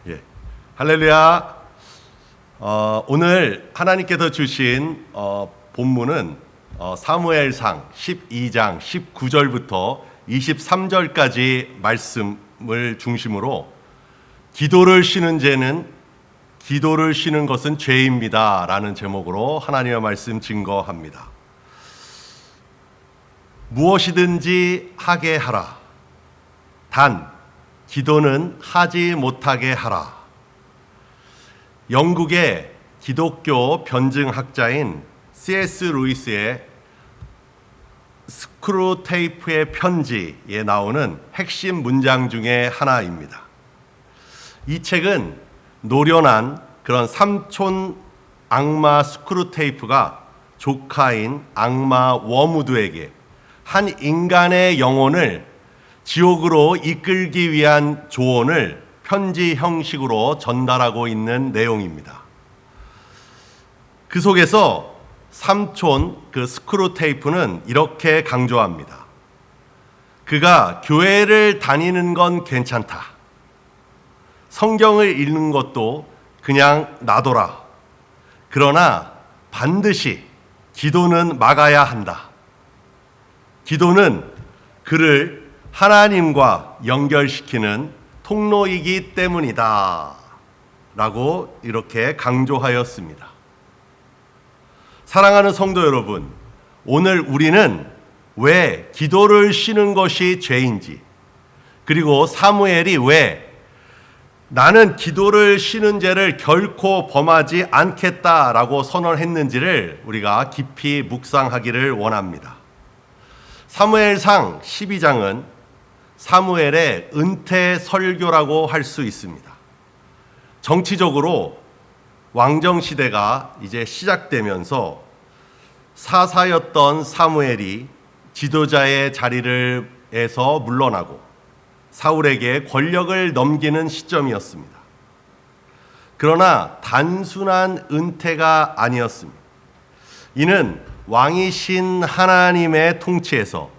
예. 할렐루야. 오늘 하나님께서 주신 본문은 사무엘상 12장 19절부터 23절까지 말씀을 중심으로 기도를 쉬는 것은 죄입니다 라는 제목으로 하나님의 말씀 증거합니다. 무엇이든지 하게 하라. 단 기도는 하지 못하게 하라. 영국의 기독교 변증학자인 C.S. 루이스의 스크루테이프의 편지에 나오는 핵심 문장 중에 하나입니다. 이 책은 노련한 그런 삼촌 악마 스크루테이프가 조카인 악마 워무드에게 한 인간의 영혼을 지옥으로 이끌기 위한 조언을 편지 형식으로 전달하고 있는 내용입니다. 그 속에서 삼촌 스크루테이프는 이렇게 강조합니다. 그가 교회를 다니는 건 괜찮다. 성경을 읽는 것도 그냥 놔둬라. 그러나 반드시 기도는 막아야 한다. 기도는 그를 하나님과 연결시키는 통로이기 때문이다 라고 이렇게 강조하였습니다. 사랑하는 성도 여러분, 오늘 우리는 왜 기도를 쉬는 것이 죄인지, 그리고 사무엘이 왜 나는 기도를 쉬는 죄를 결코 범하지 않겠다라고 선언했는지를 우리가 깊이 묵상하기를 원합니다. 사무엘상 12장은 사무엘의 은퇴 설교라고 할 수 있습니다. 정치적으로 왕정 시대가 이제 시작되면서 사사였던 사무엘이 지도자의 자리에서 물러나고 사울에게 권력을 넘기는 시점이었습니다. 그러나 단순한 은퇴가 아니었습니다. 이는 왕이신 하나님의 통치에서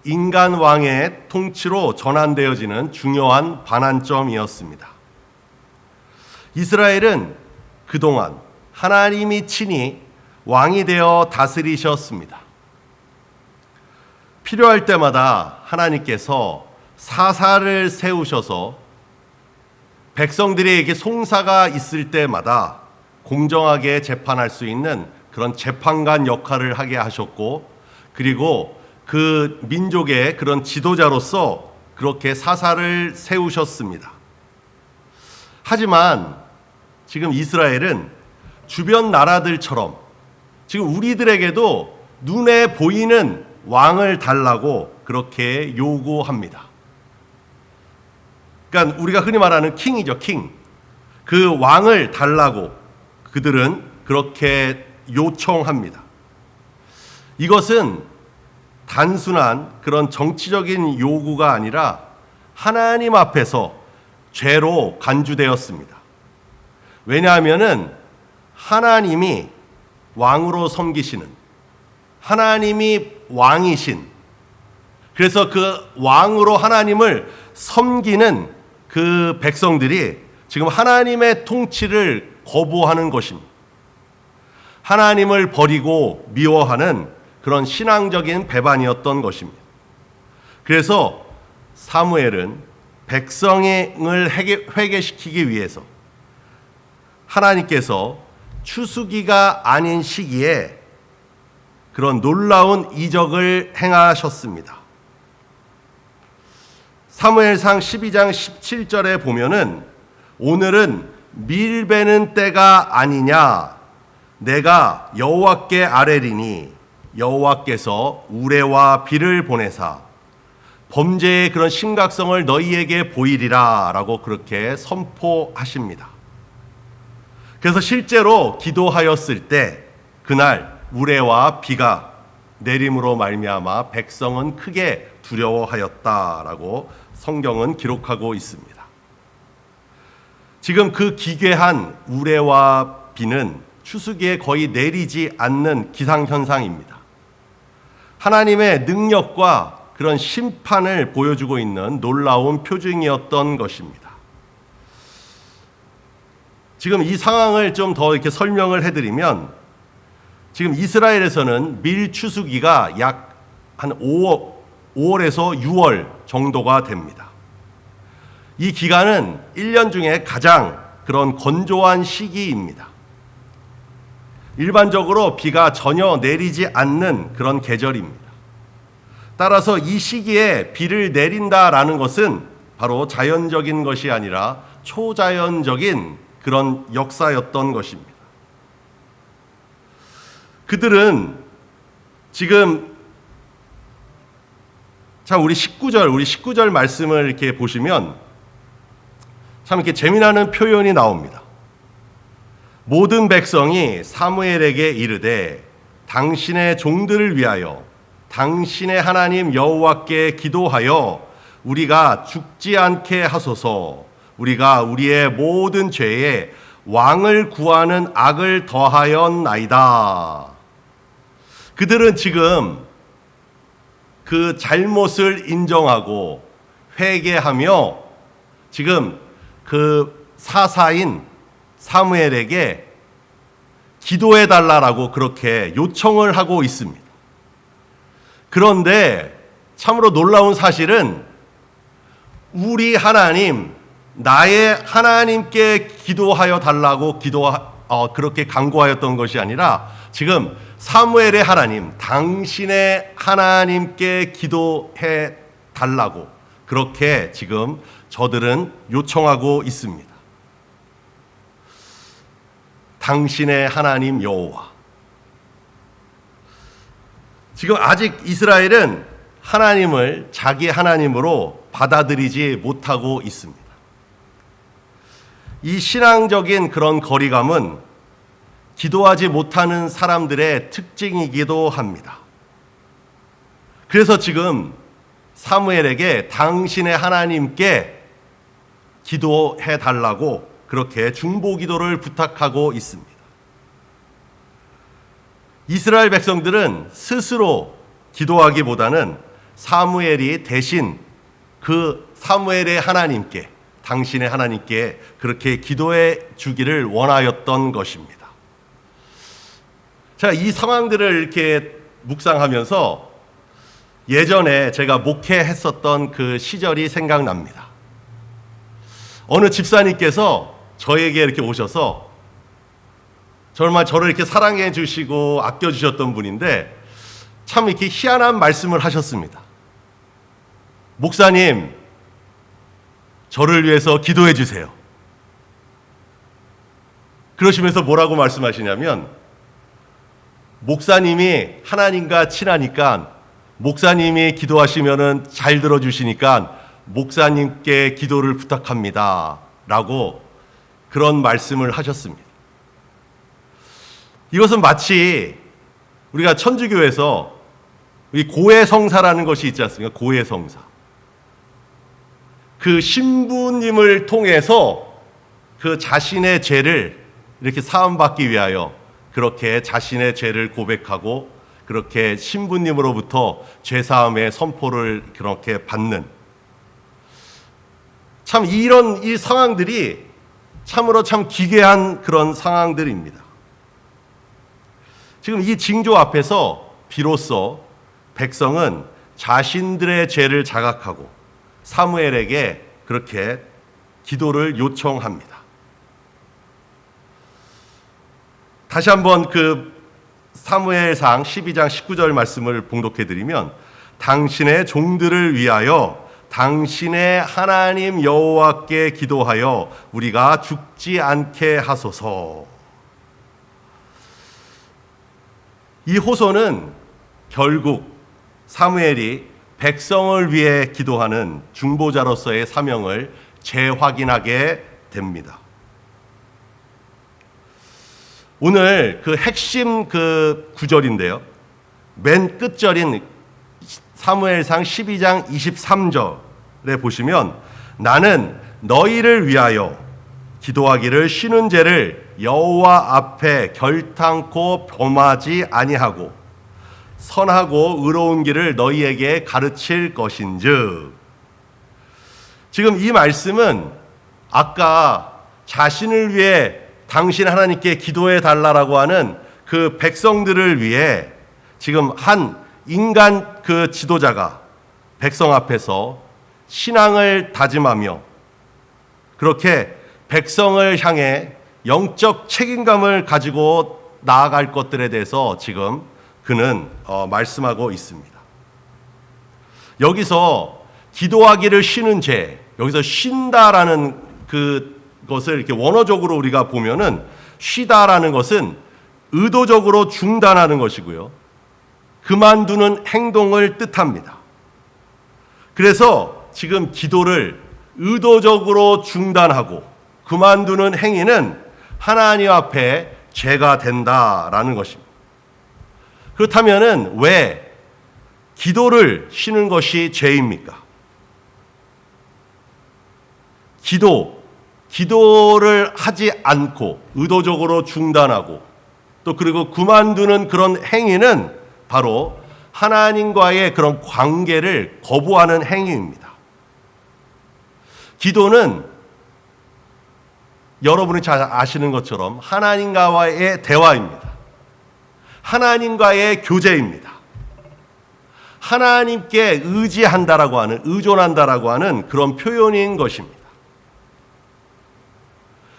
인간 왕의 통치로 전환되어지는 중요한 반환점이었습니다. 이스라엘은 그동안 하나님이 친히 왕이 되어 다스리셨습니다. 필요할 때마다 하나님께서 사사를 세우셔서 백성들에게 송사가 있을 때마다 공정하게 재판할 수 있는 그런 재판관 역할을 하게 하셨고, 그리고 그 민족의 그런 지도자로서 그렇게 사사를 세우셨습니다. 하지만 지금 이스라엘은 주변 나라들처럼 지금 우리들에게도 눈에 보이는 왕을 달라고 그렇게 요구합니다. 그러니까 우리가 흔히 말하는 킹이죠, 킹. 그 왕을 달라고 그들은 그렇게 요청합니다. 이것은 단순한 그런 정치적인 요구가 아니라 하나님 앞에서 죄로 간주되었습니다. 왜냐하면은 하나님이 왕으로 섬기시는, 하나님이 왕이신, 그래서 그 왕으로 하나님을 섬기는 그 백성들이 지금 하나님의 통치를 거부하는 것입니다. 하나님을 버리고 미워하는 그런 신앙적인 배반이었던 것입니다. 그래서 사무엘은 백성을 회개시키기 위해서 하나님께서 추수기가 아닌 시기에 그런 놀라운 이적을 행하셨습니다. 사무엘상 12장 17절에 보면은 오늘은 밀 베는 때가 아니냐, 내가 여호와께 아뢰리니 여호와께서 우레와 비를 보내사 범죄의 그런 심각성을 너희에게 보이리라 라고 그렇게 선포하십니다. 그래서 실제로 기도하였을 때 그날 우레와 비가 내림으로 말미암아 백성은 크게 두려워하였다라고 성경은 기록하고 있습니다. 지금 그 기괴한 우레와 비는 추수기에 거의 내리지 않는 기상현상입니다. 하나님의 능력과 그런 심판을 보여주고 있는 놀라운 표징이었던 것입니다. 지금 이 상황을 좀 더 이렇게 설명을 해드리면, 지금 이스라엘에서는 밀 추수기가 약 한 5월에서 6월 정도가 됩니다. 이 기간은 1년 중에 가장 그런 건조한 시기입니다. 일반적으로 비가 전혀 내리지 않는 그런 계절입니다. 따라서 이 시기에 비를 내린다라는 것은 바로 자연적인 것이 아니라 초자연적인 그런 역사였던 것입니다. 그들은 지금 자, 우리 19절 말씀을 이렇게 보시면 참 이렇게 재미나는 표현이 나옵니다. 모든 백성이 사무엘에게 이르되 당신의 종들을 위하여 당신의 하나님 여호와께 기도하여 우리가 죽지 않게 하소서. 우리가 우리의 모든 죄에 왕을 구하는 악을 더하였나이다. 그들은 지금 그 잘못을 인정하고 회개하며 지금 그 사사인 사무엘에게 기도해 달라라고 그렇게 요청을 하고 있습니다. 그런데 참으로 놀라운 사실은 우리 하나님, 나의 하나님께 기도하여 달라고 그렇게 간구하였던 것이 아니라 지금 사무엘의 하나님, 당신의 하나님께 기도해 달라고 그렇게 지금 저들은 요청하고 있습니다. 당신의 하나님 여호와. 지금 아직 이스라엘은 하나님을 자기 하나님으로 받아들이지 못하고 있습니다. 이 신앙적인 그런 거리감은 기도하지 못하는 사람들의 특징이기도 합니다. 그래서 지금 사무엘에게 당신의 하나님께 기도해 달라고 그렇게 중보 기도를 부탁하고 있습니다. 이스라엘 백성들은 스스로 기도하기보다는 사무엘이 대신 그 사무엘의 하나님께, 당신의 하나님께 그렇게 기도해 주기를 원하였던 것입니다. 자, 이 상황들을 이렇게 묵상하면서 예전에 제가 목회했었던 그 시절이 생각납니다. 어느 집사님께서 저에게 이렇게 오셔서 정말 저를 이렇게 사랑해 주시고 아껴 주셨던 분인데 참 이렇게 희한한 말씀을 하셨습니다. 목사님, 저를 위해서 기도해 주세요. 그러시면서 뭐라고 말씀하시냐면, 목사님이 하나님과 친하니까 목사님이 기도하시면은 잘 들어주시니까 목사님께 기도를 부탁합니다. 라고 그런 말씀을 하셨습니다. 이것은 마치 우리가 천주교에서 고해성사라는 것이 있지 않습니까? 고해성사. 그 신부님을 통해서 그 자신의 죄를 이렇게 사함받기 위하여 그렇게 자신의 죄를 고백하고 그렇게 신부님으로부터 죄사함의 선포를 그렇게 받는, 참 이런 이 상황들이 참으로 참 기괴한 그런 상황들입니다. 지금 이 징조 앞에서 비로소 백성은 자신들의 죄를 자각하고 사무엘에게 그렇게 기도를 요청합니다. 다시 한번 그 사무엘상 12장 19절 말씀을 봉독해 드리면, 당신의 종들을 위하여 당신의 하나님 여호와께 기도하여 우리가 죽지 않게 하소서. 이 호소는 결국 사무엘이 백성을 위해 기도하는 중보자로서의 사명을 재확인하게 됩니다. 오늘 그 핵심 그 구절인데요, 맨 끝절인 사무엘상 12장 23절에 보시면, 나는 너희를 위하여 기도하기를 쉬는 죄를 여호와 앞에 결탄코 범하지 아니하고 선하고 의로운 길을 너희에게 가르칠 것인즉. 지금 이 말씀은 아까 자신을 위해 당신 하나님께 기도해 달라라고 하는 그 백성들을 위해 지금 한 인간 그 지도자가 백성 앞에서 신앙을 다짐하며 그렇게 백성을 향해 영적 책임감을 가지고 나아갈 것들에 대해서 지금 그는 말씀하고 있습니다. 여기서 기도하기를 쉬는 죄, 여기서 쉰다라는 그것을 이렇게 원어적으로 우리가 보면은 쉬다라는 것은 의도적으로 중단하는 것이고요. 그만두는 행동을 뜻합니다. 그래서 지금 기도를 의도적으로 중단하고 그만두는 행위는 하나님 앞에 죄가 된다라는 것입니다. 그렇다면은 왜 기도를 쉬는 것이 죄입니까? 기도를 하지 않고 의도적으로 중단하고 또 그리고 그만두는 그런 행위는 바로 하나님과의 그런 관계를 거부하는 행위입니다. 기도는 여러분이 잘 아시는 것처럼 하나님과의 대화입니다. 하나님과의 교제입니다. 하나님께 의지한다라고 하는, 의존한다라고 하는 그런 표현인 것입니다.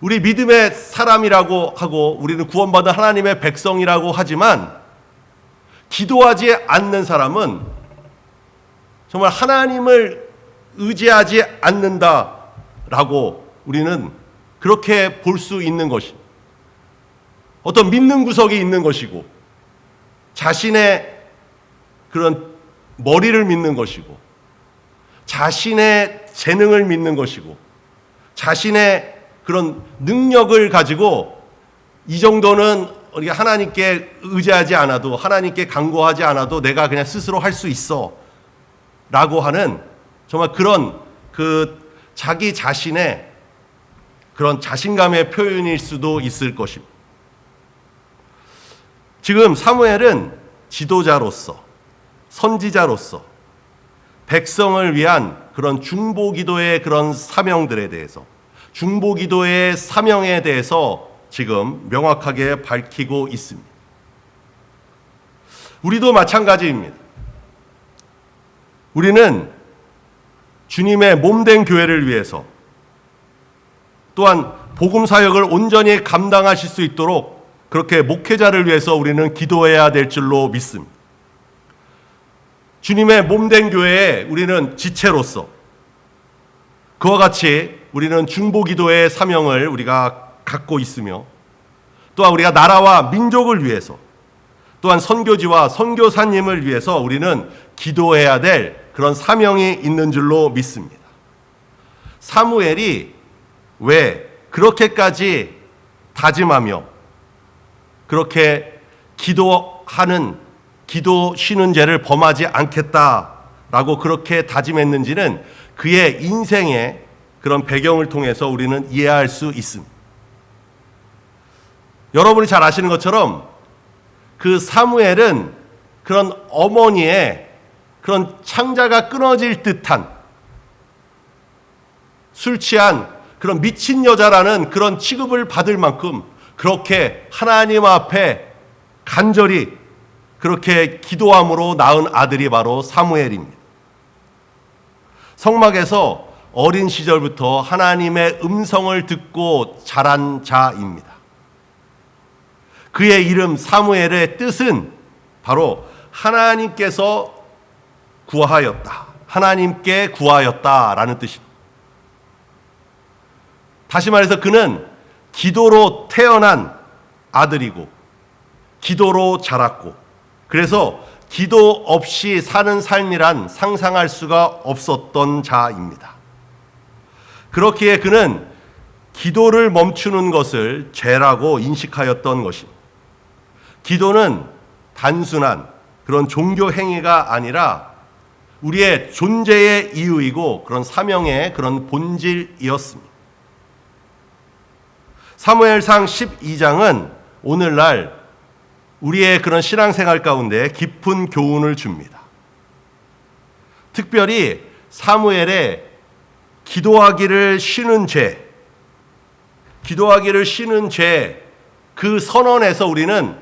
우리 믿음의 사람이라고 하고 우리는 구원받은 하나님의 백성이라고 하지만 기도하지 않는 사람은 정말 하나님을 의지하지 않는다라고 우리는 그렇게 볼 수 있는 것입니다. 어떤 믿는 구석이 있는 것이고 자신의 그런 머리를 믿는 것이고 자신의 재능을 믿는 것이고 자신의 그런 능력을 가지고 이 정도는 우리가 하나님께 의지하지 않아도 하나님께 간구하지 않아도 내가 그냥 스스로 할 수 있어 라고 하는 정말 그런 그 자기 자신의 그런 자신감의 표현일 수도 있을 것입니다. 지금 사무엘은 지도자로서 선지자로서 백성을 위한 그런 중보기도의 그런 사명들에 대해서 중보기도의 사명에 대해서 지금 명확하게 밝히고 있습니다. 우리도 마찬가지입니다. 우리는 주님의 몸된 교회를 위해서 또한 복음 사역을 온전히 감당하실 수 있도록 그렇게 목회자를 위해서 우리는 기도해야 될 줄로 믿습니다. 주님의 몸된 교회에 우리는 지체로서 그와 같이 우리는 중보기도의 사명을 우리가 갖고 있으며 또한 우리가 나라와 민족을 위해서 또한 선교지와 선교사님을 위해서 우리는 기도해야 될 그런 사명이 있는 줄로 믿습니다. 사무엘이 왜 그렇게까지 다짐하며 그렇게 기도 쉬는 죄를 범하지 않겠다라고 그렇게 다짐했는지는 그의 인생의 그런 배경을 통해서 우리는 이해할 수 있습니다. 여러분이 잘 아시는 것처럼 그 사무엘은 그런 어머니의 그런 창자가 끊어질 듯한 술 취한 그런 미친 여자라는 그런 취급을 받을 만큼 그렇게 하나님 앞에 간절히 그렇게 기도함으로 낳은 아들이 바로 사무엘입니다. 성막에서 어린 시절부터 하나님의 음성을 듣고 자란 자입니다. 그의 이름 사무엘의 뜻은 바로 하나님께서 구하였다. 하나님께 구하였다라는 뜻입니다. 다시 말해서 그는 기도로 태어난 아들이고 기도로 자랐고 그래서 기도 없이 사는 삶이란 상상할 수가 없었던 자입니다. 그렇기에 그는 기도를 멈추는 것을 죄라고 인식하였던 것입니다. 기도는 단순한 그런 종교 행위가 아니라 우리의 존재의 이유이고 그런 사명의 그런 본질이었습니다. 사무엘상 12장은 오늘날 우리의 그런 신앙생활 가운데 깊은 교훈을 줍니다. 특별히 사무엘의 기도하기를 쉬는 죄, 기도하기를 쉬는 죄, 그 선언에서 우리는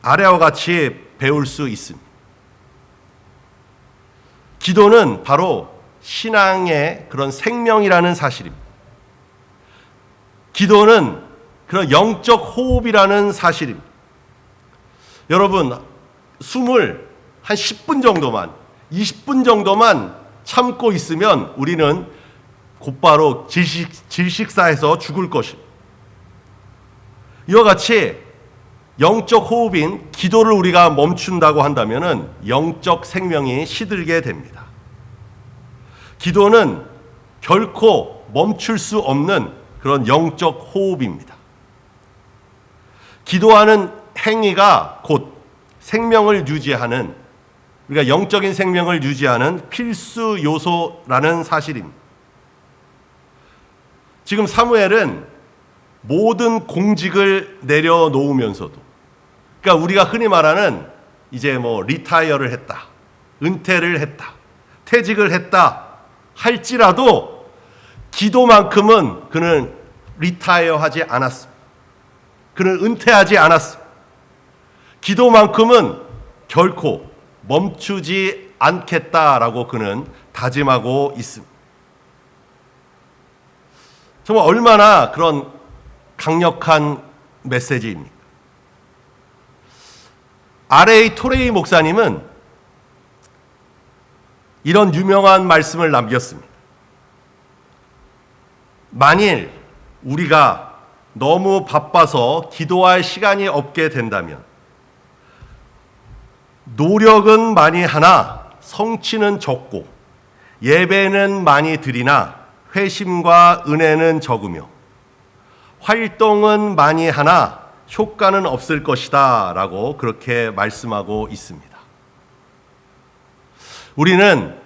아래와 같이 배울 수 있습니다. 기도는 바로 신앙의 그런 생명이라는 사실입니다. 기도는 그런 영적 호흡이라는 사실입니다. 여러분, 숨을 한 10분 정도만, 20분 정도만 참고 있으면 우리는 곧바로 질식사해서 죽을 것입니다. 이와 같이 영적 호흡인 기도를 우리가 멈춘다고 한다면 영적 생명이 시들게 됩니다. 기도는 결코 멈출 수 없는 그런 영적 호흡입니다. 기도하는 행위가 곧 생명을 유지하는, 우리가 영적인 생명을 유지하는 필수 요소라는 사실입니다. 지금 사무엘은 모든 공직을 내려놓으면서도, 그러니까 우리가 흔히 말하는 이제 리타이어를 했다, 은퇴를 했다, 퇴직을 했다 할지라도 기도만큼은 그는 리타이어 하지 않았습니다. 그는 은퇴하지 않았습니다. 기도만큼은 결코 멈추지 않겠다라고 그는 다짐하고 있습니다. 정말 얼마나 그런 강력한 메시지입니까? R.A. 토레이 목사님은 이런 유명한 말씀을 남겼습니다. 만일 우리가 너무 바빠서 기도할 시간이 없게 된다면 노력은 많이 하나 성취는 적고 예배는 많이 드리나 회심과 은혜는 적으며 활동은 많이 하나 효과는 없을 것이다 라고 그렇게 말씀하고 있습니다. 우리는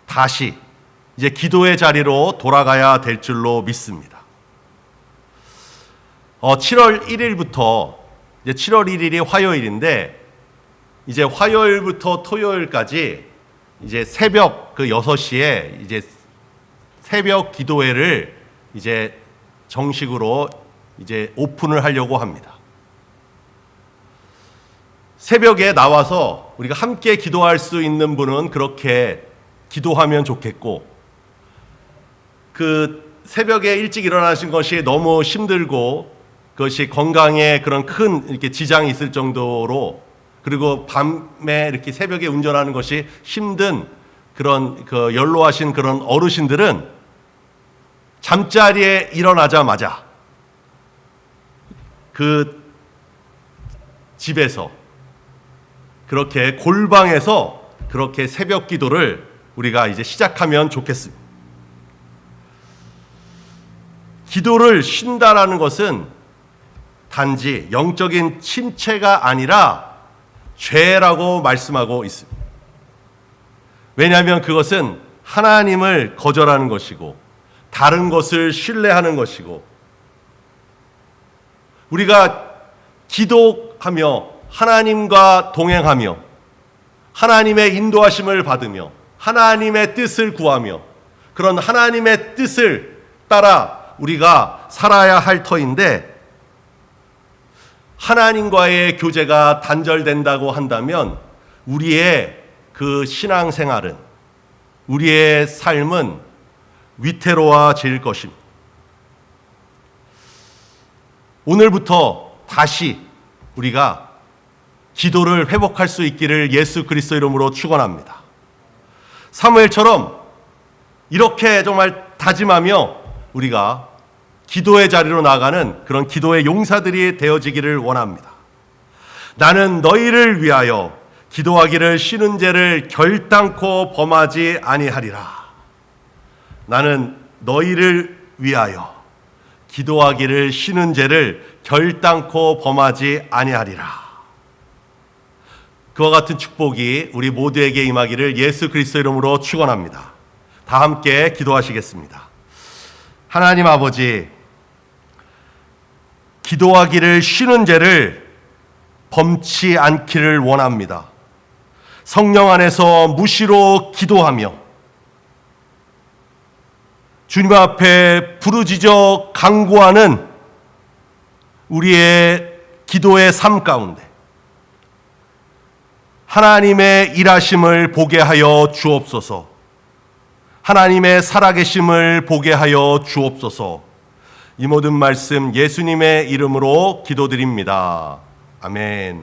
다시 이제 기도의 자리로 돌아가야 될 줄로 믿습니다. 7월 1일부터 이제 7월 1일이 화요일인데 이제 화요일부터 토요일까지 이제 새벽 6시에 이제 새벽 기도회를 이제 정식으로 이제 오픈을 하려고 합니다. 새벽에 나와서 우리가 함께 기도할 수 있는 분은 그렇게 기도하면 좋겠고, 그 새벽에 일찍 일어나신 것이 너무 힘들고 그것이 건강에 그런 큰 이렇게 지장이 있을 정도로, 그리고 밤에 이렇게 새벽에 운전하는 것이 힘든 그런 연로하신 그런 어르신들은 잠자리에 일어나자마자 그 집에서 그렇게 골방에서 그렇게 새벽 기도를 우리가 이제 시작하면 좋겠습니다. 기도를 쉰다라는 것은 단지 영적인 침체가 아니라 죄라고 말씀하고 있습니다. 왜냐하면 그것은 하나님을 거절하는 것이고 다른 것을 신뢰하는 것이고, 우리가 기도하며 하나님과 동행하며 하나님의 인도하심을 받으며 하나님의 뜻을 구하며 그런 하나님의 뜻을 따라 우리가 살아야 할 터인데, 하나님과의 교제가 단절된다고 한다면 우리의 그 신앙생활은, 우리의 삶은 위태로워질 것입니다. 오늘부터 다시 우리가 기도를 회복할 수 있기를 예수 그리스도 이름으로 축원합니다. 사무엘처럼 이렇게 정말 다짐하며 우리가 기도의 자리로 나아가는 그런 기도의 용사들이 되어지기를 원합니다. 나는 너희를 위하여 기도하기를 쉬는 죄를 결단코 범하지 아니하리라. 나는 너희를 위하여 기도하기를 쉬는 죄를 결단코 범하지 아니하리라. 그와 같은 축복이 우리 모두에게 임하기를 예수 그리스도 이름으로 축원합니다. 다 함께 기도하시겠습니다. 하나님 아버지, 기도하기를 쉬는 죄를 범치 않기를 원합니다. 성령 안에서 무시로 기도하며 주님 앞에 부르짖어 간구하는 우리의 기도의 삶 가운데 하나님의 일하심을 보게 하여 주옵소서. 하나님의 살아계심을 보게 하여 주옵소서. 이 모든 말씀 예수님의 이름으로 기도드립니다. 아멘.